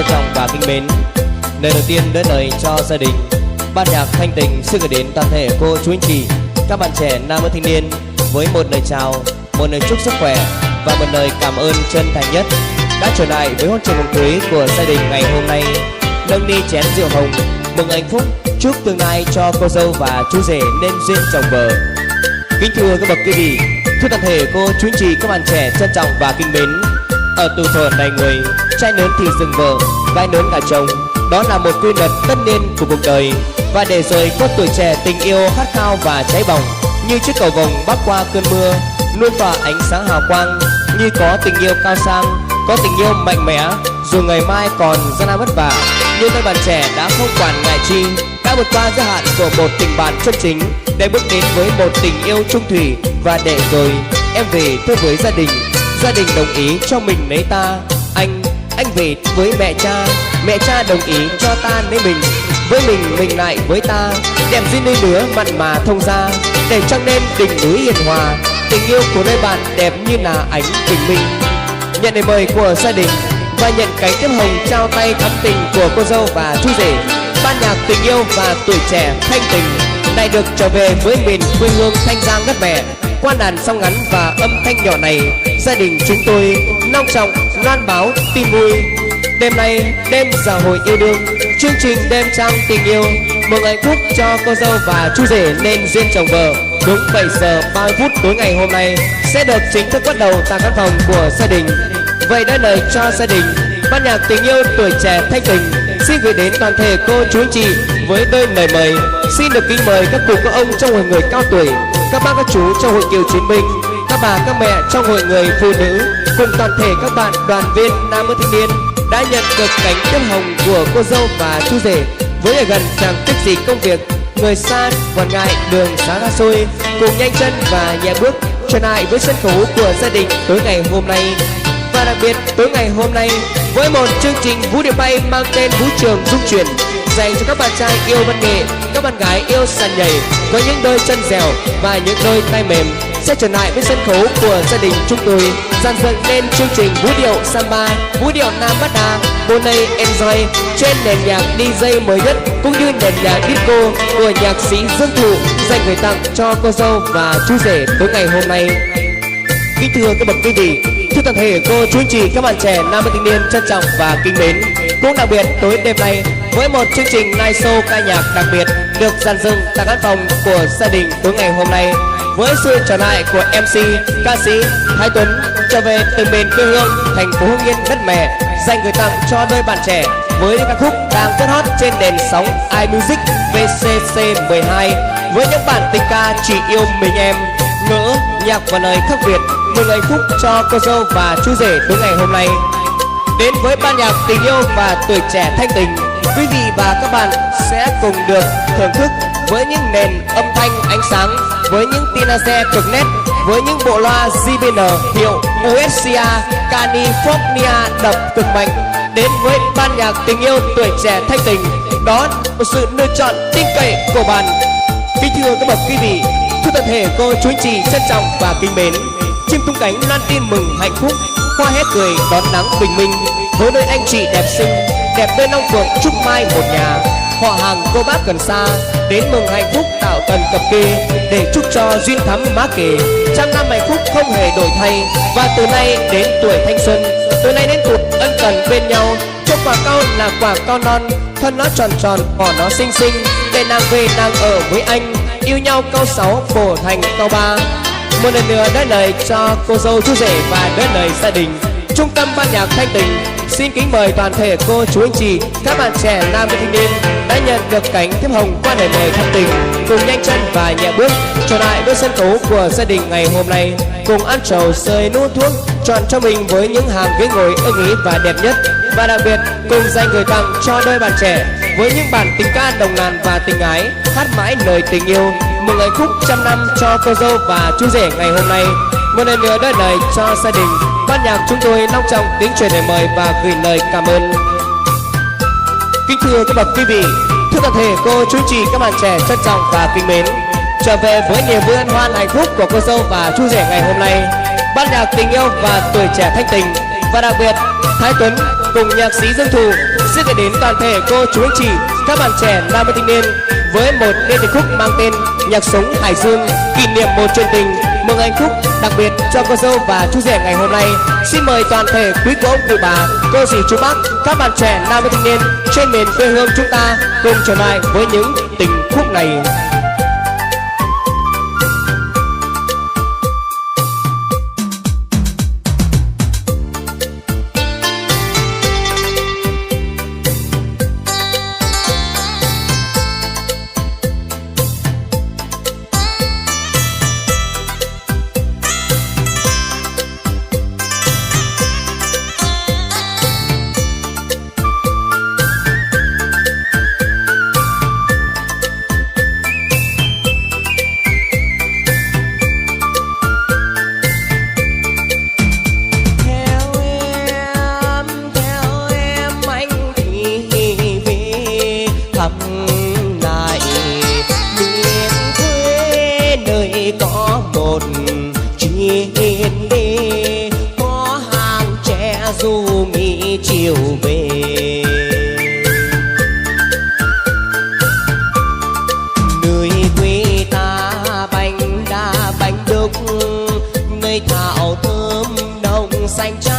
trọng và kính mến, lời đầu tiên đến lời cho gia đình ban nhạc Thanh Tình xin gửi đến toàn thể cô chú anh chị, các bạn trẻ nam nữ thanh niên với một lời chào, một lời chúc sức khỏe và một lời cảm ơn chân thành nhất đã trở lại với hôn trường mừng cưới của gia đình ngày hôm nay. Nâng ly chén rượu hồng mừng hạnh phúc, chúc tương lai cho cô dâu và chú rể nên duyên chồng vợ. Kính thưa các bậc quý vị, thưa toàn thể cô chú anh chị, các bạn trẻ trân trọng và kính mến, ở tuổi thọ này người, trai lớn thì dừng vợ, gái lớn gả chồng, đó là một quy luật tất niên của cuộc đời. Và để rồi có tuổi trẻ tình yêu khát khao và cháy bỏng như chiếc cầu vồng bắc qua cơn mưa, luôn tỏa ánh sáng hào quang, như có tình yêu cao sang, có tình yêu mạnh mẽ, dù ngày mai còn gian nan vất vả, nhưng các bạn trẻ đã không quản ngại chi, đã vượt qua giới hạn của một tình bạn chân chính để bước đến với một tình yêu chung thủy. Và để rồi em về thưa với gia đình, gia đình đồng ý cho mình lấy ta, anh về với mẹ cha đồng ý cho ta lấy mình, với mình lại với ta, đẹp duyên đôi lứa mặn mà thông ra, để trăng nên đỉnh núi hiền hòa, tình yêu của đôi bạn đẹp như là ánh bình minh. Nhận lời mời của gia đình và nhận cánh tiếp hồng trao tay thắm tình của cô dâu và chú rể, ban nhạc tình yêu và tuổi trẻ Thanh Tình lại được trở về với miền quê hương Thanh Giang đất mẹ. Qua đàn song ngắn và âm thanh nhỏ này, gia đình chúng tôi long trọng loan báo tin vui. Đêm nay đêm dạ hội yêu đương, chương trình đêm trăng tình yêu mừng hạnh phúc cho cô dâu và chú rể nên duyên chồng vợ. Đúng 7 giờ 30 phút tối ngày hôm nay sẽ được chính thức bắt đầu tại căn phòng của gia đình. Vậy đã lời cho gia đình, ban nhạc tình yêu tuổi trẻ Thanh Tình xin gửi đến toàn thể cô chú anh chị với đôi lời mời. Xin được kính mời các cụ các ông trong hội người cao tuổi, các bác các chú trong hội cựu chiến binh, các bà các mẹ trong hội người phụ nữ, cùng toàn thể các bạn đoàn viên nam nữ thanh niên đã nhận được cánh tiếp hồng của cô dâu và chú rể, với ở gần chẳng tiếc gì công việc, người xa còn ngại đường xá xa xôi, cùng nhanh chân và nhẹ bước trở lại với sân khấu của gia đình tối ngày hôm nay. Và đặc biệt tối ngày hôm nay với một chương trình vũ điệu bay mang tên Vũ Trường Dung Chuyển, dành cho các bạn trai yêu văn nghệ, các bạn gái yêu sàn nhảy, có những đôi chân dẻo và những đôi tay mềm sẽ trở lại với sân khấu của gia đình chúng tôi, dàn dựng lên chương trình vũ điệu samba, vũ điệu nam bát đa, Boney Enjoy trên nền nhạc DJ mới nhất cũng như nền nhạc disco của nhạc sĩ Dương Thụ, dành gửi tặng cho cô dâu và chú rể tối ngày hôm nay. Kính thưa các bậc quý vị, thưa toàn thể cô chú anh chị, các bạn trẻ nam thanh niên trân trọng và kính mến, cũng đặc biệt tối đêm nay với một chương trình live show ca nhạc đặc biệt được dàn dựng tại căn phòng của gia đình tối ngày hôm nay, với sự trở lại của MC ca sĩ Thái Tuấn trở về từ miền quê hương thành phố Hưng Yên đất mẹ, dành gửi tặng cho đôi bạn trẻ với những ca khúc đang rất hot trên nền sóng iMusic VCC 12 với những bản tình ca Chỉ Yêu Mình Em, ngỡ nhạc và lời khác biệt mừng hạnh phúc cho cô dâu và chú rể tối ngày hôm nay. Đến với ban nhạc tình yêu và tuổi trẻ Thanh Tình, quý vị và các bạn sẽ cùng được thưởng thức với những nền âm thanh ánh sáng, với những tia laser cực nét, với những bộ loa JBL hiệu USCA California đập cực mạnh. Đến với ban nhạc tình yêu tuổi trẻ Thanh Tình, đó một sự lựa chọn tin cậy của bạn. Kính thưa các bậc quý vị, thưa toàn thể cô chú anh chị trân trọng và kính mến, chim tung cánh loan tin mừng hạnh phúc, hoa hét cười đón nắng bình minh, với đôi anh chị đẹp xinh, đẹp bên long phượng chúc mai một nhà, họ hàng cô bác gần xa đến mừng hạnh phúc tạo tần cập kê, để chúc cho duyên thắm má kề, trăm năm hạnh phúc không hề đổi thay. Và từ nay đến tuổi thanh xuân, từ nay đến tuổi ân cần bên nhau, cho quả cau là quả cau non, thân nó tròn tròn vỏ nó xinh xinh, để nàng về nàng ở với anh, yêu nhau câu 6 bổ thành câu 3. Một lần nữa đỡ lời cho cô dâu chú rể và đỡ lời gia đình. Trung tâm ban nhạc Thanh Tình xin kính mời toàn thể cô chú anh chị, các bạn trẻ nam thanh niên đã nhận được cánh tiếp hồng qua lời mời thân tình, cùng nhanh chân và nhẹ bước trở lại với sân khấu của gia đình ngày hôm nay, cùng ăn trầu sơi nuốt thuốc, chọn cho mình với những hàng ghế ngồi ưng ý và đẹp nhất, và đặc biệt cùng dành gửi tặng cho đôi bạn trẻ với những bản tình ca đồng ngàn và tình ái, hát mãi lời tình yêu mừng hạnh phúc trăm năm cho cô dâu và chú rể ngày hôm nay. Một lần nữa đỡ lời cho gia đình, ban nhạc chúng tôi long trọng kính truyền lời mời và gửi lời cảm ơn. Kính thưa các bậc quý vị, thưa toàn thể cô chú chị, các bạn trẻ trân trọng và kính mến, trở về với niềm vui hân hoan hạnh phúc của cô dâu và chú rể ngày hôm nay, ban nhạc tình yêu và tuổi trẻ Thanh Tình và đặc biệt Thái Tuấn cùng nhạc sĩ Dương Thụ xin gửi đến toàn thể cô chú anh chị, các bạn trẻ nam nữ thanh niên với một liên tịch khúc mang tên Nhạc Sống Hải Dương, kỷ niệm một chuyện tình, mừng hạnh phúc đặc biệt cho cô dâu và chú rể ngày hôm nay. Xin mời toàn thể quý cô ông cụ bà, cô dì chú bác, các bạn trẻ nam nữ thanh niên trên miền quê hương chúng ta cùng trở lại với những tình khúc này. Thăm lại miền quê nơi có một chiên đê, có hàng tre du nghỉ chiều về. Nơi quê ta bánh đa bánh đúc, nơi thảo thơm đồng xanh trắng.